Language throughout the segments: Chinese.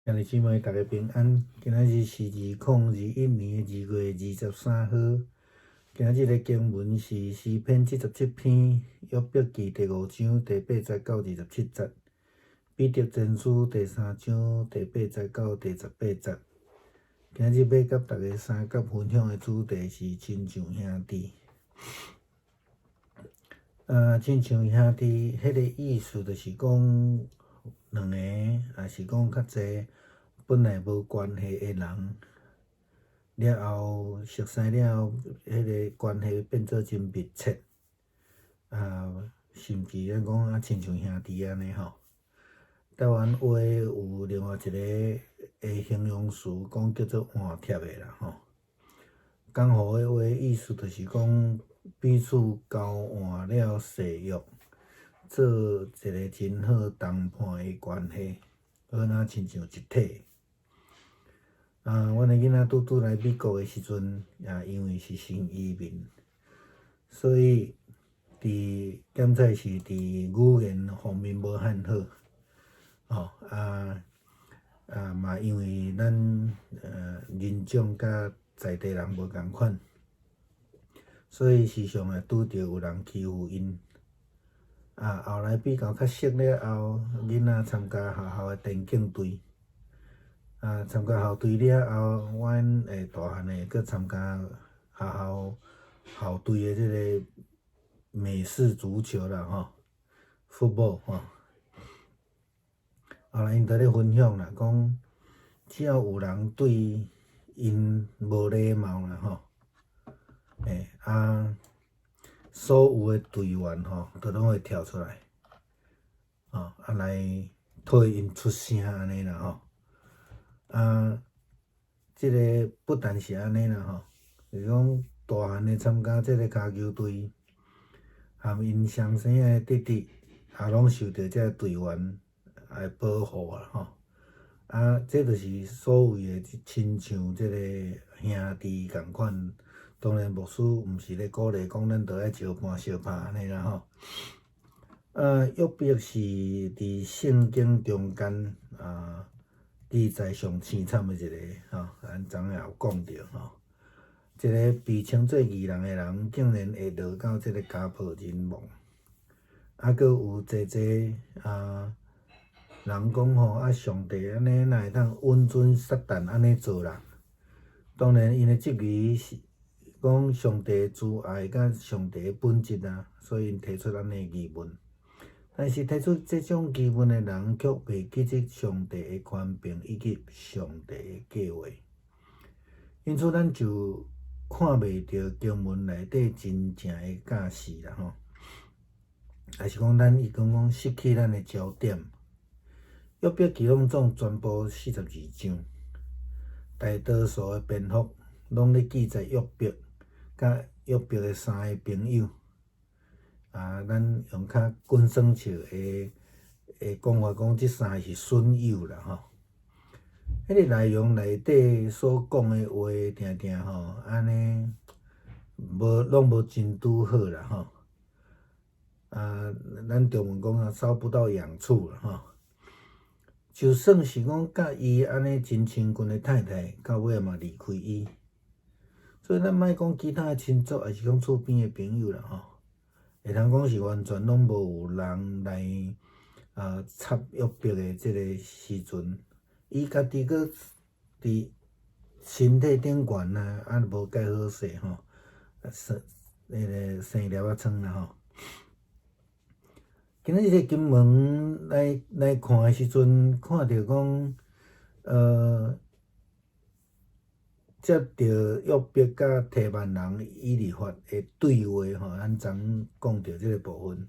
兄弟姊妹，大家平安。今仔日是2021年2月23号。今仔日的经文是诗篇77篇约伯记第5章第8节到27节，彼得前书第3章第8节到第18节。今日要甲大家三角分享的主题是亲像兄弟。亲像兄弟，迄个意思就是讲两个，也是讲较济本来无关系的人，了后熟悉了后，迄个关系变做真密切。甚至咱讲亲像兄弟安尼吼。台湾话有另外一个会形容词，讲叫做换贴的啦吼。江湖的话意思就是讲彼此交换了誓约，做一个真好谈判的关系，好若亲像一体。阮的囡仔拄来美国的时阵，也因为是新移民，所以检测是伫语言方面无很好，嘛因为咱人种甲在地人无共款，所以时常会拄着有人欺负因。后来比较较熟了后，囡仔参加学校的田径队。参加校队了后，阮下大汉的搁参加学校校队的即个美式足球啦吼 ，football 吼。后来因在咧分享啦，讲只要有人对因无礼貌啦吼，所有的队员吼，都拢会跳出来，来替因出声安尼啦吼。即个不但是安尼啦吼，就是讲大汉的参加即个骹球队，含因双生的弟弟，也拢受到即个队员的保护啦吼。这就是所谓的亲像即个兄弟共款。当然，牧师毋是咧鼓励讲咱着爱相伴相拍安尼啦吼。约伯是伫圣经中间记载上凄惨的一个吼，咱昨下有讲着吼，一个被称作义人的人，竟然会落到即个家破人亡。阁有济人讲吼，上帝安尼哪会当允准撒旦安尼做人？当然，因的质疑是讲上帝慈爱甲上帝的本质所以因提出安尼疑问。但是提出这种疑问的人，却袂记得上帝的权柄以及上帝的计划。因此，咱就看袂到经文内底真正的教示啦吼，也是讲伊讲失去咱的焦点。约伯记拢总全部42章，大多数的篇幅拢咧记载约伯甲约伯的三个朋友。咱用较近算笑的讲法，讲即三个是损友啦吼。迄个内容内底所讲的话，定定吼安尼拢无真拄好啦吼。咱中文讲找不到痒处啦吼。就算是讲甲伊安尼真亲近的太太，到尾嘛离开伊。所以咱莫讲其他的亲族，也是讲厝边的朋友啦吼，会通讲是完全拢无有人来插约伯的即个时阵，伊家己搁伫身体顶悬无介好势吼，生粒仔疮啦吼。今仔日个经文来看的时阵，看到讲接到约伯甲提曼人以利法的对话吼，咱昨讲到即个部分。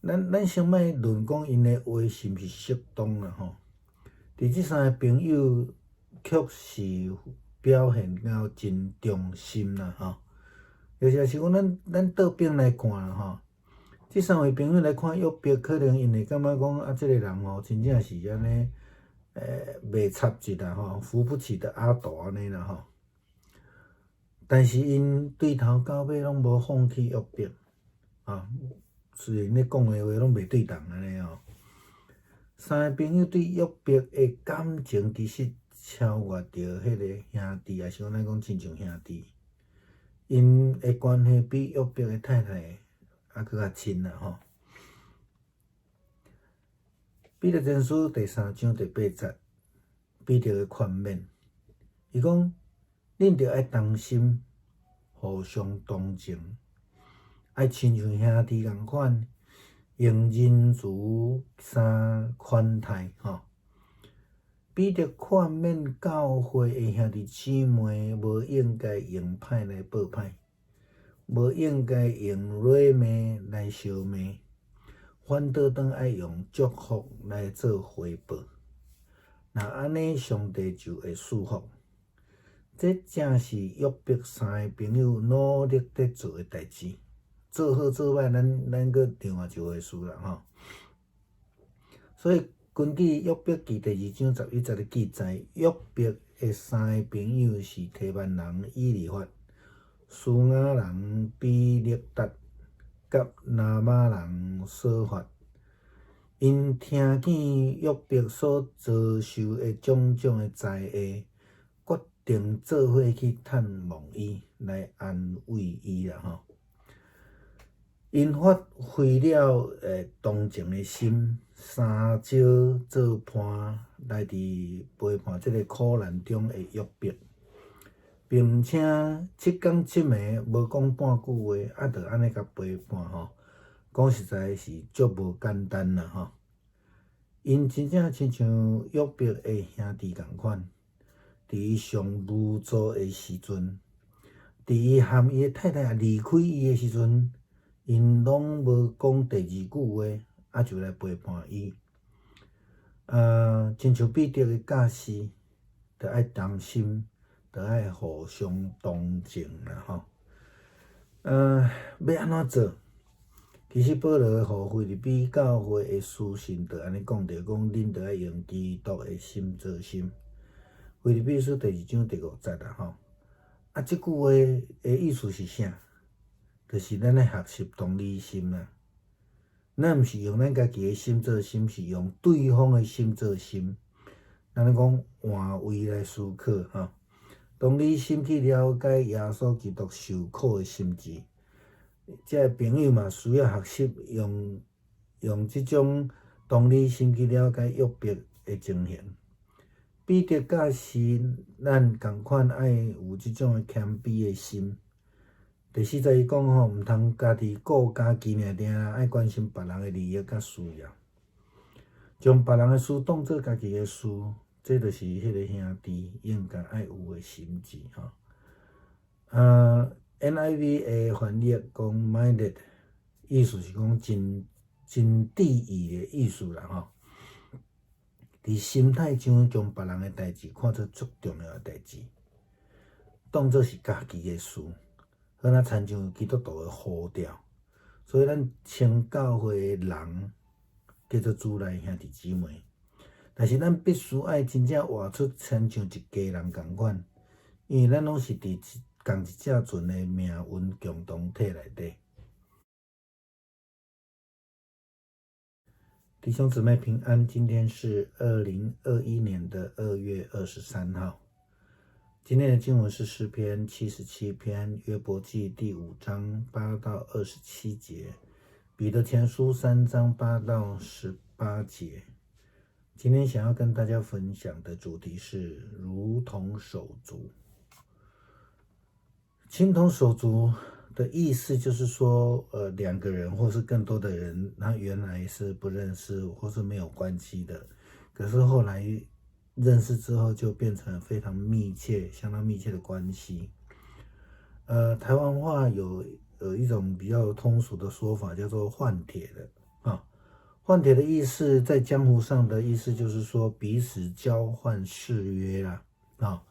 咱先莫论讲因的话是毋是适当啦吼。伫即三个朋友确实表现到真忠心啦吼。就是讲咱倒边来看啦吼，即三位朋友来看约伯，可能因会感觉讲即个人吼真正是安尼袂插一啦吼，扶不起的阿斗安尼啦吼。但是因对头到尾拢无放弃约伯虽然咧讲的话拢袂对同安尼吼。三个朋友对约伯的感情其实超越着迄个兄弟，也是讲咱讲亲像兄弟。因的关系比约伯的太太还佫较亲啦吼。彼得前书第3章第8节，彼得的劝勉，伊讲：恁着爱同心，互相同情，爱亲像兄弟共款，用仁慈相款待吼。彼得劝勉教会的兄弟姊妹，无应该用歹来报歹，无应该用辱骂来相骂，反倒当爱用祝福来做回报。那安尼，上帝就会赐福。这正是约伯三个朋友努力在做的代志。做好做歹，咱搁另外一回事啦吼。所以，根据约伯记第2章11节的记载，约伯的三个朋友是提曼人以利法、苏雅人比勒达、甲拿玛人所法。因听见约伯所遭受的种种的灾厄，决定做伙去探望伊，来安慰伊啦吼。因发挥了同情的心，三招做伴，来伫陪伴这个苦难中的约伯，并且7天7暝无讲半句话，着安尼甲陪伴吼。讲实在是足无简单啦吼。因真正亲像约伯的兄弟共款，伫伊上无助的时阵，伫伊含伊的太太也离开伊的时阵，因拢无讲第2句话，就来陪伴伊。亲像彼得的教示，着爱同心，着爱互相同情啦吼。要安怎做？其实保罗互腓立比教会的书信着安尼讲着，讲恁着爱用基督的心做心。腓立比书第2章第5节啦吼。即句话的意思是啥？就是咱来学习同理心啦。咱毋是用咱家己的心做心，是用对方的心做心。咱咧讲换位来思考吼，同理心去了解耶稣基督受苦的心志。这朋友嘛需要学习用即种同理心去了解约伯的情形。彼得教示咱共款爱有即种的谦卑的心。第4节伊讲吼，毋通家己顾家己尔定，爱关心别人的利益甲需要，将别人的事当做家己的事，这就是迄个兄弟应该爱有的心志吼。NIV 的翻译讲 minded， 意思是讲真注意的意思啦吼。伫心态上将别人的代志看作足重要的代志，当作是家己的事，好若亲像基督徒的呼召。所以咱称教会的人叫做主内兄弟姊妹，但是咱必须爱真正活出亲像一家人共款，因为咱拢是伫同一只船的命运共同体内底。弟兄姊妹平安，今天是2021年的2月23号。今天的经文是诗篇77篇约伯记第5章8到27节，彼得前书3章8到18节。今天想要跟大家分享的主题是如同手足。情同手足的意思就是说，两个人或是更多的人，他原来是不认识或是没有关系的，可是后来认识之后就变成非常密切、相当密切的关系。台湾话有一种比较通俗的说法，叫做换帖的啊。换帖的意思，在江湖上的意思就是说彼此交换誓约啦啊。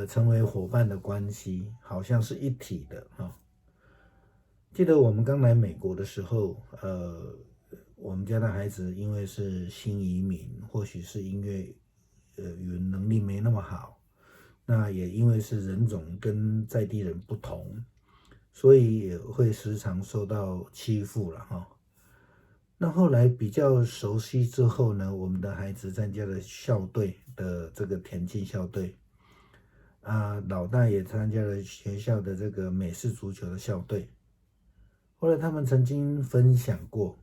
成为伙伴的关系，好像是一体的哈。记得我们刚来美国的时候，我们家的孩子因为是新移民，或许是因为语文能力没那么好，那也因为是人种跟在地人不同，所以也会时常受到欺负了哈。那后来比较熟悉之后呢，我们的孩子参加了校队的这个田径校队，老大也参加了学校的这个美式足球的校队。后来他们曾经分享过，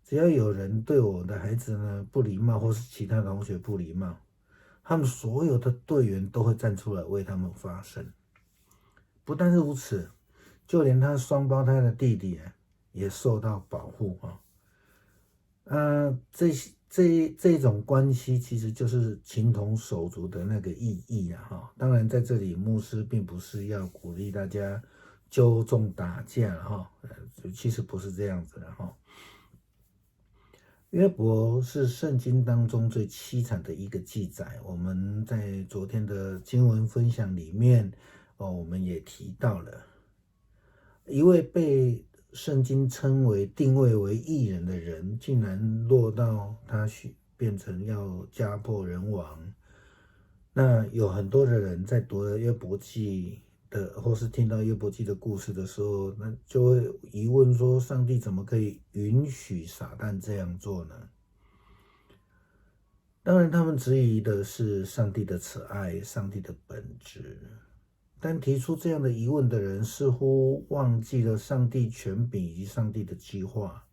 只要有人对我的孩子呢不礼貌，或是其他同学不礼貌，他们所有的队员都会站出来为他们发声。不但如此，就连他双胞胎的弟弟也受到保护这种关系其实就是情同手足的那个意义当然，在这里牧师并不是要鼓励大家纠众打架其实不是这样子的约伯是圣经当中最凄惨的一个记载，我们在昨天的经文分享里面我们也提到了一位被圣经称为定位为义人的人，竟然落到他变成要家破人亡。那有很多的人在读了约伯记或是听到约伯记的故事的时候，那就会疑问说，上帝怎么可以允许撒旦这样做呢？当然，他们质疑的是上帝的慈爱，上帝的本质。但提出这样的疑问的人，似乎忘记了上帝权柄以及上帝的计划，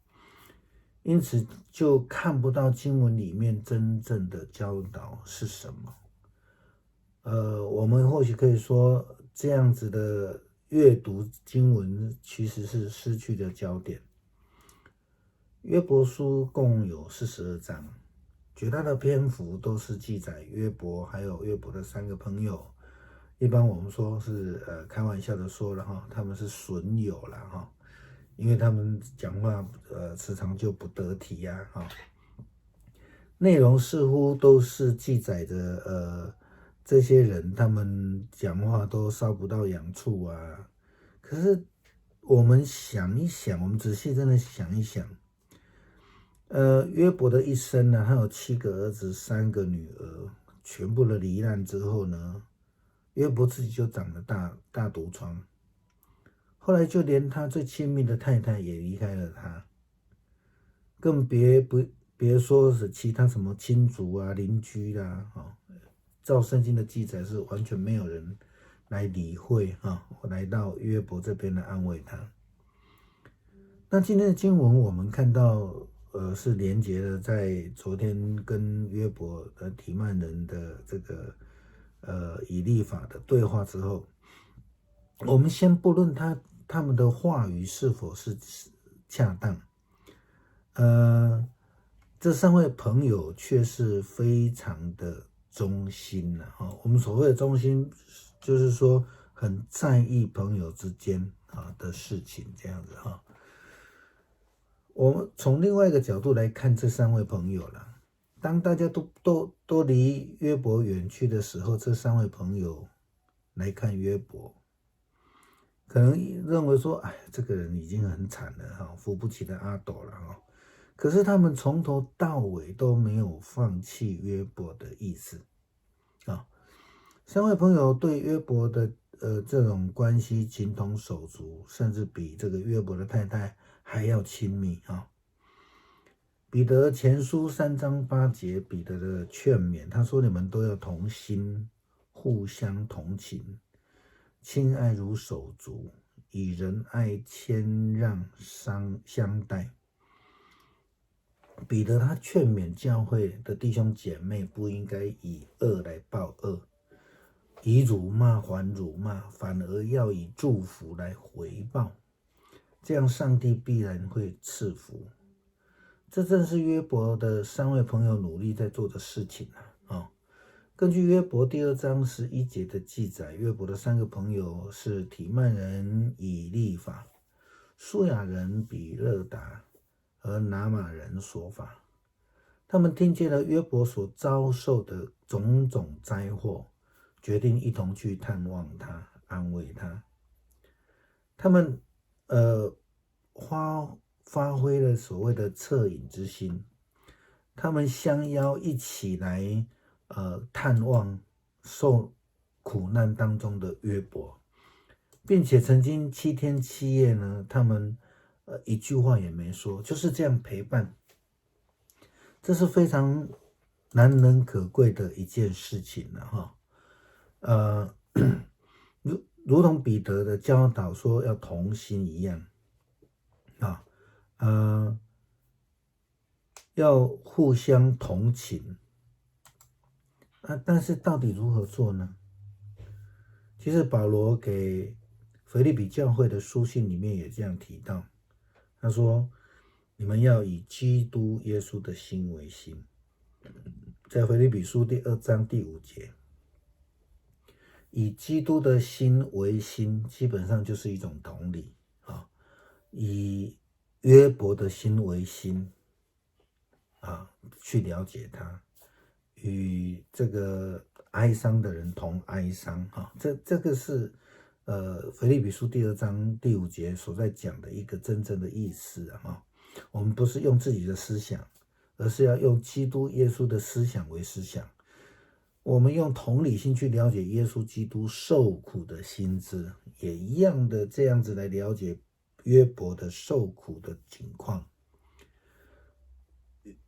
因此就看不到经文里面真正的教导是什么。我们或许可以说，这样子的阅读经文其实是失去了焦点。约伯书共有42章，绝大的篇幅都是记载约伯还有约伯的3个朋友。一般我们说是开玩笑的说了他们是损友啦因为他们讲话时常就不得体内容似乎都是记载着这些人他们讲话都烧不到痒处可是我们想一想，我们仔细真的想一想，约伯的一生呢，他有7个儿子3个女儿，全部的罹难之后呢，约伯自己就长了大毒疮，后来就连他最亲密的太太也离开了他，更别说是其他什么亲族邻居照圣经的记载是完全没有人来理会来到约伯这边来安慰他。那今天的经文我们看到是连结了在昨天跟约伯的提曼人的这个以利法的对话之后，我们先不论他们的话语是否是恰当，这3位朋友却是非常的忠心我们所谓的忠心，就是说很在意朋友之间的事情这样子我们从另外一个角度来看这3位朋友啦，当大家都离约伯远去的时候，这3位朋友来看约伯，可能认为说，这个人已经很惨了扶不起的阿斗了可是他们从头到尾都没有放弃约伯的意思3位朋友对约伯的这种关系情同手足，甚至比这个约伯的太太还要亲密彼得前书3章8节，彼得的劝勉，他说：“你们都要同心，互相同情，亲爱如手足，以仁爱谦让相待。”彼得他劝勉教会的弟兄姐妹不应该以恶来报恶，以辱骂还辱骂，反而要以祝福来回报，这样上帝必然会赐福。这正是约伯的3位朋友努力在做的事情根据约伯第2章11节的记载，约伯的3个朋友是提曼人以利法、苏亚人比勒达和拿玛人所法。他们听见了约伯所遭受的种种灾祸，决定一同去探望他，安慰他。他们发挥了所谓的恻隐之心，他们相邀一起来探望受苦难当中的约伯，并且曾经7天7夜呢，他们一句话也没说，就是这样陪伴，这是非常难能可贵的一件事情了哈。如同彼得的教导说要同心一样啊，要互相同情但是到底如何做呢？其实保罗给腓立比教会的书信里面也这样提到，他说：“你们要以基督耶稣的心为心。”在腓立比书第2章第5节，以基督的心为心，基本上就是一种同理啊。以约伯的心为心啊，去了解他，与这个哀伤的人同哀伤啊。这个是腓立比书第2章第5节所在讲的一个真正的意思啊。我们不是用自己的思想，而是要用基督耶稣的思想为思想。我们用同理心去了解耶稣基督受苦的心志，也一样的这样子来了解约伯的受苦的情况。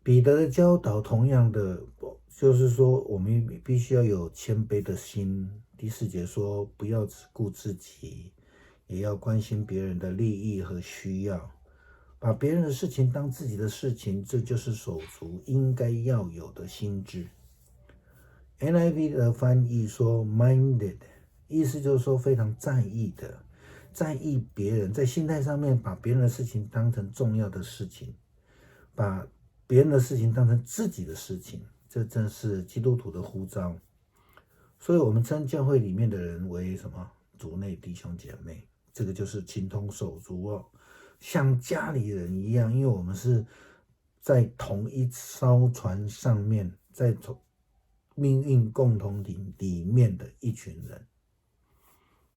彼得的教导同样的，就是说我们必须要有谦卑的心。第4节说，不要只顾自己，也要关心别人的利益和需要，把别人的事情当自己的事情，这就是手足应该要有的心智。NIV 的翻译说 minded， 意思就是说非常在意的，在意别人，在心态上面把别人的事情当成重要的事情，把别人的事情当成自己的事情，这正是基督徒的呼召。所以我们称教会里面的人为什么？主内弟兄姐妹，这个就是情同手足哦，像家里人一样，因为我们是在同一艘船上面，在命运共同体里面的一群人。